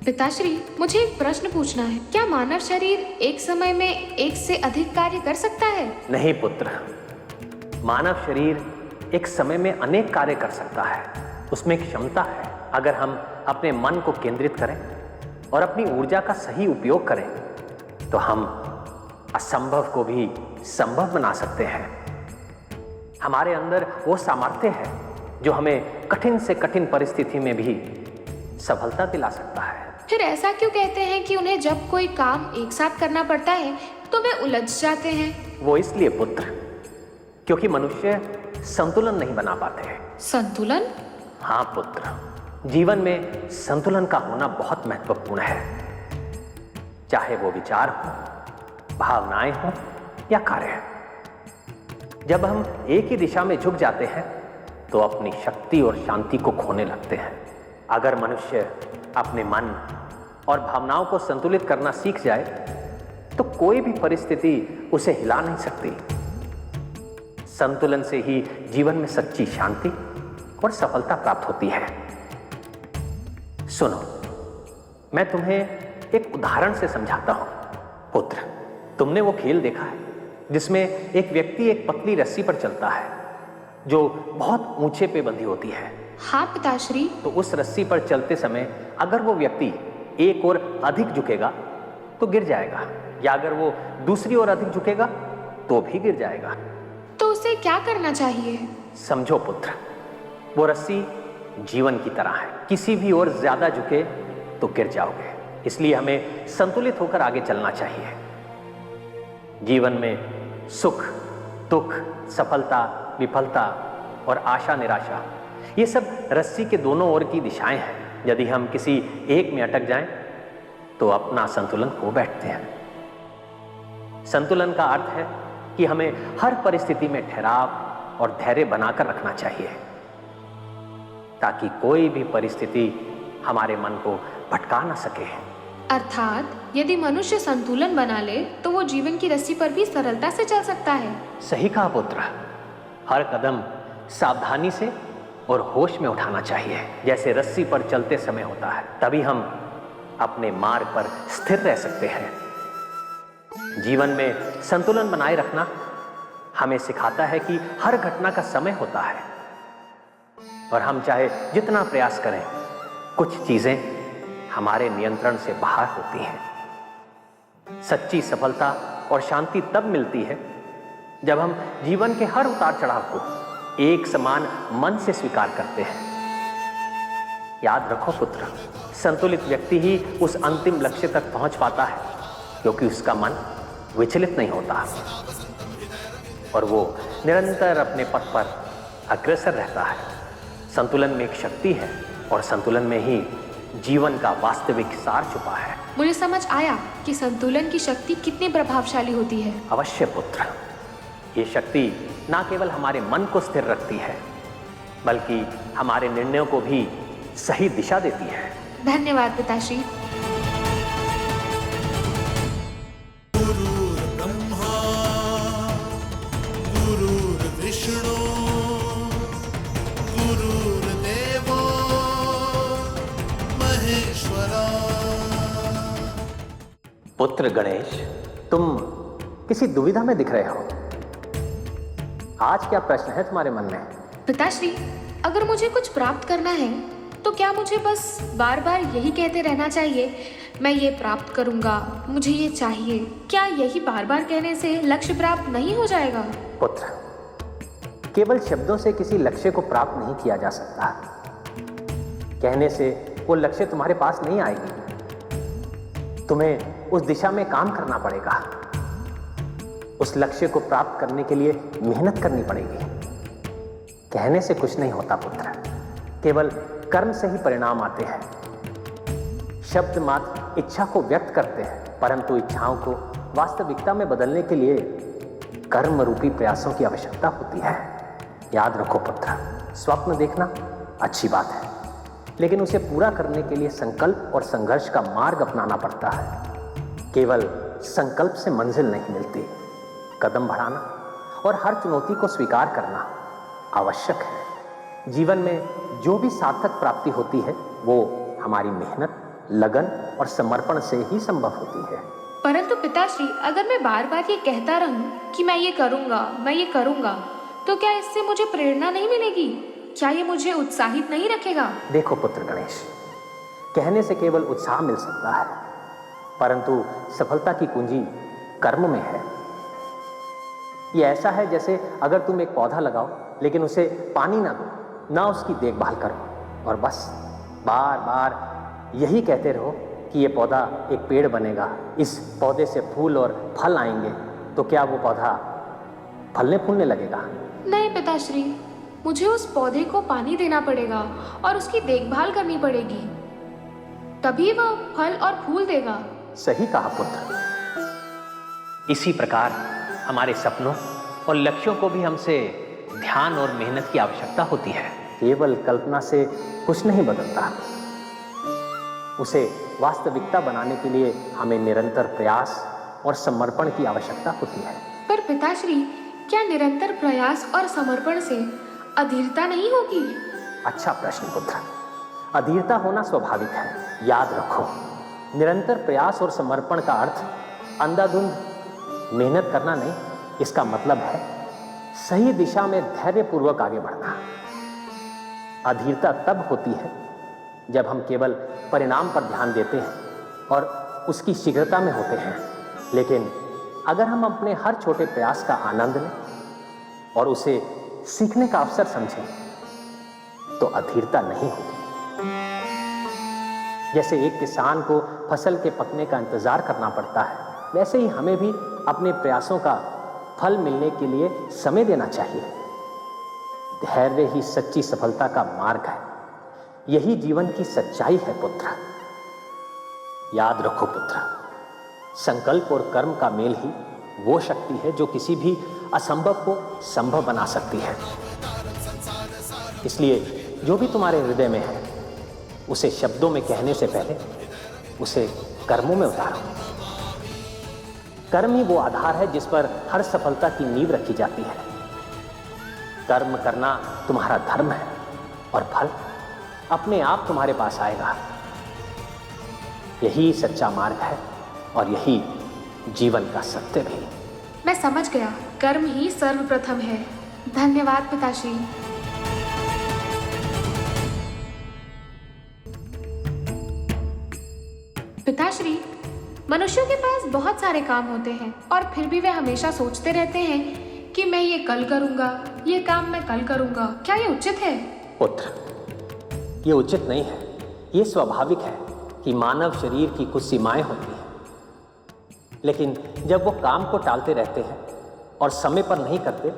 पिताश्री, मुझे एक प्रश्न पूछना है। क्या मानव शरीर एक समय में एक से अधिक कार्य कर सकता है? नहीं पुत्र, मानव शरीर एक समय में अनेक कार्य कर सकता है। उसमें एक क्षमता है। अगर हम अपने मन को केंद्रित करें और अपनी ऊर्जा का सही उपयोग करें तो हम असंभव को भी संभव बना सकते हैं। हमारे अंदर वो सामर्थ्य है जो हमें कठिन से कठिन परिस्थिति में भी सफलता दिला सकता है। फिर ऐसा क्यों कहते हैं कि उन्हें जब कोई काम एक साथ करना पड़ता है तो वे उलझ जाते हैं? वो इसलिए पुत्र, क्योंकि मनुष्य संतुलन नहीं बना पाते हैं। संतुलन? हाँ पुत्र, जीवन में संतुलन का होना बहुत महत्वपूर्ण है। चाहे वो विचार हो, भावनाएं हो या कार्य। जब हम एक ही दिशा में झुक जाते हैं तो अपनी शक्ति और शांति को खोने लगते हैं। अगर मनुष्य अपने मन और भावनाओं को संतुलित करना सीख जाए तो कोई भी परिस्थिति उसे हिला नहीं सकती। संतुलन से ही जीवन में सच्ची शांति और सफलता प्राप्त होती है। सुनो, मैं तुम्हें एक उदाहरण से समझाता हूं। पुत्र, तुमने वो खेल देखा है जिसमें एक व्यक्ति एक पतली रस्सी पर चलता है जो बहुत ऊंचे पे बंधी होती है। हाँ पिताश्री। तो उस रस्सी पर चलते समय अगर वो व्यक्ति एक ओर अधिक झुकेगा तो गिर जाएगा, या अगर वो दूसरी ओर अधिक झुकेगा तो भी गिर जाएगा। तो उसे क्या करना चाहिए? समझो पुत्र, वो रस्सी जीवन की तरह है। किसी भी ओर ज्यादा झुके तो गिर जाओगे। इसलिए हमें संतुलित होकर आगे चलना चाहिए। जीवन में सुख, दुख, सफलता, विफलता और आशा, निराशा, ये सब रस्सी के दोनों ओर की दिशाएं हैं। यदि हम किसी एक में अटक जाएं तो अपना संतुलन खो बैठते हैं। संतुलन का अर्थ है कि हमें हर परिस्थिति में ठहराव और धैर्य बनाकर रखना चाहिए ताकि कोई भी परिस्थिति हमारे मन को भटका ना सके। अर्थात यदि मनुष्य संतुलन बना ले तो वो जीवन की रस्सी पर भी सरलता से चल सकता है। सही कहा पुत्र, हर कदम सावधानी से और होश में उठाना चाहिए, जैसे रस्सी पर चलते समय होता है। तभी हम अपने मार्ग पर स्थिर रह सकते हैं। जीवन में संतुलन बनाए रखना हमें सिखाता है कि हर घटना का समय होता है और हम चाहे जितना प्रयास करें, कुछ चीजें हमारे नियंत्रण से बाहर होती हैं। सच्ची सफलता और शांति तब मिलती है जब हम जीवन के हर उतार चढ़ाव को एक समान मन से स्वीकार करते हैं। याद रखो पुत्र, संतुलित व्यक्ति ही उस अंतिम लक्ष्य तक पहुंच पाता है क्योंकि उसका मन विचलित नहीं होता और वो निरंतर अपने पथ पर अग्रसर रहता है। संतुलन में एक शक्ति है और संतुलन में ही जीवन का वास्तविक सार छुपा है। मुझे समझ आया कि संतुलन की शक्ति कितनी प्रभावशाली होती है। अवश्य पुत्र, ये शक्ति न केवल हमारे मन को स्थिर रखती है बल्कि हमारे निर्णयों को भी सही दिशा देती है। धन्यवाद पिताश्री। गुरुर्ब्रह्मा गुरुर्विष्णु गुरुर्देवो महेश्वरा। पुत्र गणेश, तुम किसी दुविधा में दिख रहे हो। आज क्या प्रश्न है तुम्हारे मन में? पिताश्री, अगर मुझे कुछ प्राप्त करना है तो क्या मुझे बस बार बार यही कहते रहना चाहिए, मैं ये प्राप्त करूंगा, मुझे ये चाहिए? क्या यही बार बार कहने से लक्ष्य प्राप्त नहीं हो जाएगा? पुत्र, केवल शब्दों से किसी लक्ष्य को प्राप्त नहीं किया जा सकता। कहने से वो लक्ष्य तुम्हारे पास नहीं आएगी। तुम्हें उस दिशा में काम करना पड़ेगा। उस लक्ष्य को प्राप्त करने के लिए मेहनत करनी पड़ेगी। कहने से कुछ नहीं होता पुत्र, केवल कर्म से ही परिणाम आते हैं। शब्द मात्र इच्छा को व्यक्त करते हैं, परंतु इच्छाओं को वास्तविकता में बदलने के लिए कर्म रूपी प्रयासों की आवश्यकता होती है। याद रखो पुत्र, स्वप्न देखना अच्छी बात है, लेकिन उसे पूरा करने के लिए संकल्प और संघर्ष का मार्ग अपनाना पड़ता है। केवल संकल्प से मंजिल नहीं मिलती। कदम बढ़ाना और हर चुनौती को स्वीकार करना आवश्यक है। जीवन में जो भी सार्थक प्राप्ति होती है वो हमारी मेहनत लगन और समर्पण से ही संभव होती है। परंतु पिताश्री, अगर मैं बार बार ये कहता रहूं कि मैं ये करूंगा, तो क्या इससे मुझे प्रेरणा नहीं मिलेगी? क्या ये मुझे उत्साहित नहीं रखेगा? देखो पुत्र गणेश, कहने से केवल उत्साह मिल सकता है, परंतु सफलता की कुंजी कर्म में है। ये ऐसा है जैसे अगर तुम एक पौधा लगाओ लेकिन उसे पानी ना दो, ना उसकी देखभाल करो और बस बार बार यही कहते रहो कि ये पौधा एक पेड़ बनेगा, इस पौधे से फूल और फल आएंगे, तो क्या वो पौधा फलने फूलने लगेगा? नहीं पिताश्री, मुझे उस पौधे को पानी देना पड़ेगा और उसकी देखभाल करनी पड़ेगी, तभी वह फल और फूल देगा। सही कहा पुत्र। इसी प्रकार हमारे सपनों और लक्ष्यों को भी हमसे ध्यान और मेहनत की आवश्यकता होती है। केवल कल्पना से कुछ नहीं बदलता, उसे वास्तविकता बनाने के लिए हमें निरंतर प्रयास और समर्पण की आवश्यकता होती है। पर पिताश्री, क्या निरंतर प्रयास और समर्पण से अधीरता नहीं होगी? अच्छा प्रश्न पुत्र। अधीरता होना स्वाभाविक है। याद रखो, निरंतर प्रयास और समर्पण का अर्थ अंधाधुंध मेहनत करना नहीं, इसका मतलब है सही दिशा में धैर्यपूर्वक आगे बढ़ना। अधीरता तब होती है जब हम केवल परिणाम पर ध्यान देते हैं और उसकी शीघ्रता में होते हैं, लेकिन अगर हम अपने हर छोटे प्रयास का आनंद लें और उसे सीखने का अवसर समझें तो अधीरता नहीं होगी। जैसे एक किसान को फसल के पकने का इंतजार करना पड़ता है, वैसे ही हमें भी अपने प्रयासों का फल मिलने के लिए समय देना चाहिए। धैर्य ही सच्ची सफलता का मार्ग है, यही जीवन की सच्चाई है पुत्र। याद रखो पुत्र, संकल्प और कर्म का मेल ही वो शक्ति है जो किसी भी असंभव को संभव बना सकती है। इसलिए जो भी तुम्हारे हृदय में है उसे शब्दों में कहने से पहले उसे कर्मों में उतारो। कर्म ही वो आधार है जिस पर हर सफलता की नींव रखी जाती है। कर्म करना तुम्हारा धर्म है और फल अपने आप तुम्हारे पास आएगा। यही सच्चा मार्ग है और यही जीवन का सत्य भी। मैं समझ गया, कर्म ही सर्वप्रथम है। धन्यवाद पिताश्री। पिताश्री, मनुष्यों के पास बहुत सारे काम होते हैं और फिर भी वे हमेशा सोचते रहते हैं कि मैं ये कल करूंगा, ये काम मैं कल करूंगा। क्या ये उचित है? पुत्र, ये उचित नहीं है। ये स्वाभाविक है कि मानव शरीर की कुछ सीमाएं होती हैं, लेकिन जब वो काम को टालते रहते हैं और समय पर नहीं करते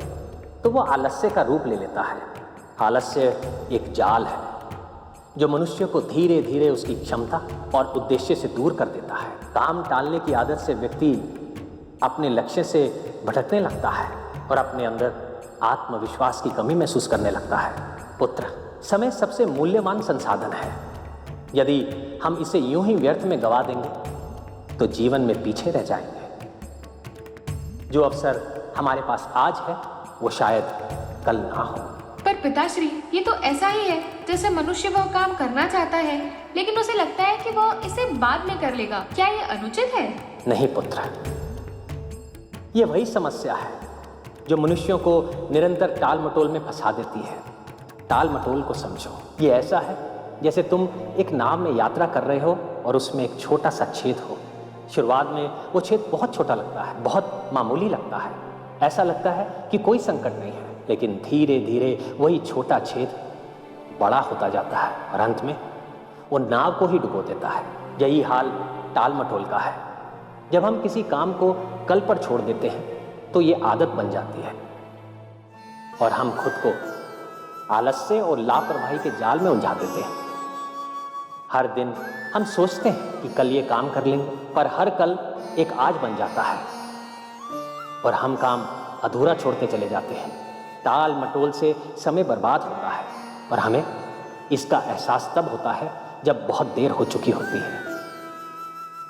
तो वो आलस्य का रूप ले लेता है। आलस्य एक जाल है जो मनुष्य को धीरे धीरे उसकी क्षमता और उद्देश्य से दूर कर देता है। काम टालने की आदत से व्यक्ति अपने लक्ष्य से भटकने लगता है और अपने अंदर आत्मविश्वास की कमी महसूस करने लगता है। पुत्र, समय सबसे मूल्यवान संसाधन है। यदि हम इसे यूं ही व्यर्थ में गवा देंगे तो जीवन में पीछे रह जाएंगे। जो अवसर हमारे पास आज है वो शायद कल ना हो। पर पिताश्री, ये तो ऐसा ही है जैसे मनुष्य वह काम करना चाहता है लेकिन उसे लगता है कि वह इसे बाद में कर लेगा। क्या ये अनुचित है? नहीं पुत्र, ये वही समस्या है जो मनुष्यों को निरंतर टाल मटोल में फंसा देती है। टाल मटोल को समझो, ये ऐसा है जैसे तुम एक नाव में यात्रा कर रहे हो और उसमें एक छोटा सा छेद हो। शुरुआत में वो छेद बहुत छोटा लगता है, बहुत मामूली लगता है, ऐसा लगता है कि कोई संकट नहीं है, लेकिन धीरे धीरे वही छोटा छेद बड़ा होता जाता है और अंत में वो नाव को ही डुबो देता है। यही हाल टाल मटोल का है। जब हम किसी काम को कल पर छोड़ देते हैं तो ये आदत बन जाती है और हम खुद को आलस्य और लापरवाही के जाल में उलझा देते हैं। हर दिन हम सोचते हैं कि कल ये काम कर लेंगे, पर हर कल एक आज बन जाता है और हम काम अधूरा छोड़ते चले जाते हैं। टाल मटोल से समय बर्बाद होता है और हमें इसका एहसास तब होता है जब बहुत देर हो चुकी होती है।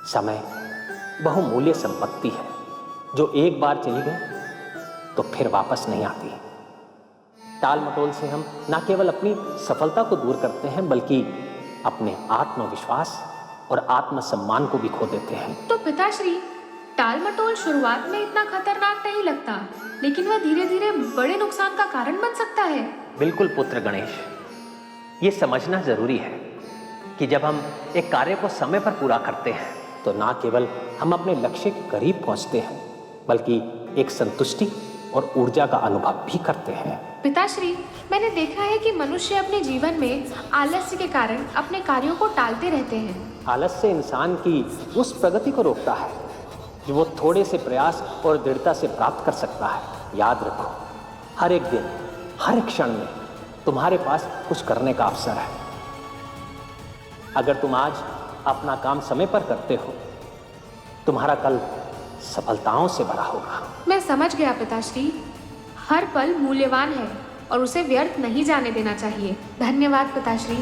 समय बहुमूल्य संपत्ति है जो एक बार चली गई तो फिर वापस नहीं आती। टाल मटोल से हम न केवल अपनी सफलता को दूर करते हैं बल्कि अपने आत्मविश्वास और आत्मसम्मान को भी खो देते हैं। तो पिताश्री, टाल मटोल शुरुआत में इतना खतरनाक नहीं लगता, लेकिन वह धीरे धीरे बड़े नुकसान का कारण बन सकता है। बिल्कुल पुत्र गणेश, ये समझना जरूरी है कि जब हम एक कार्य को समय पर पूरा करते हैं तो ना केवल हम अपने लक्ष्य के करीब पहुंचते हैं, बल्कि एक संतुष्टि और ऊर्जा का अनुभव भी करते हैं। पिताश्री, मैंने देखा है कि मनुष्य अपने जीवन में आलस्य के कारण अपने कार्यों को टालते रहते हैं। आलस्य इंसान की उस प्रगति को रोकता है जो वो थोड़े से प्रयास और दृढ़ता से प्राप्त कर सकता है। याद रखो, हर एक दिन, हर एक क्षण में तुम्हारे पास कुछ करने का अवसर है। अगर तुम आज अपना काम समय पर करते हो, तुम्हारा कल सफलताओं से भरा होगा। मैं समझ गया पिताश्री, हर पल मूल्यवान है और उसे व्यर्थ नहीं जाने देना चाहिए। धन्यवाद पिताश्री।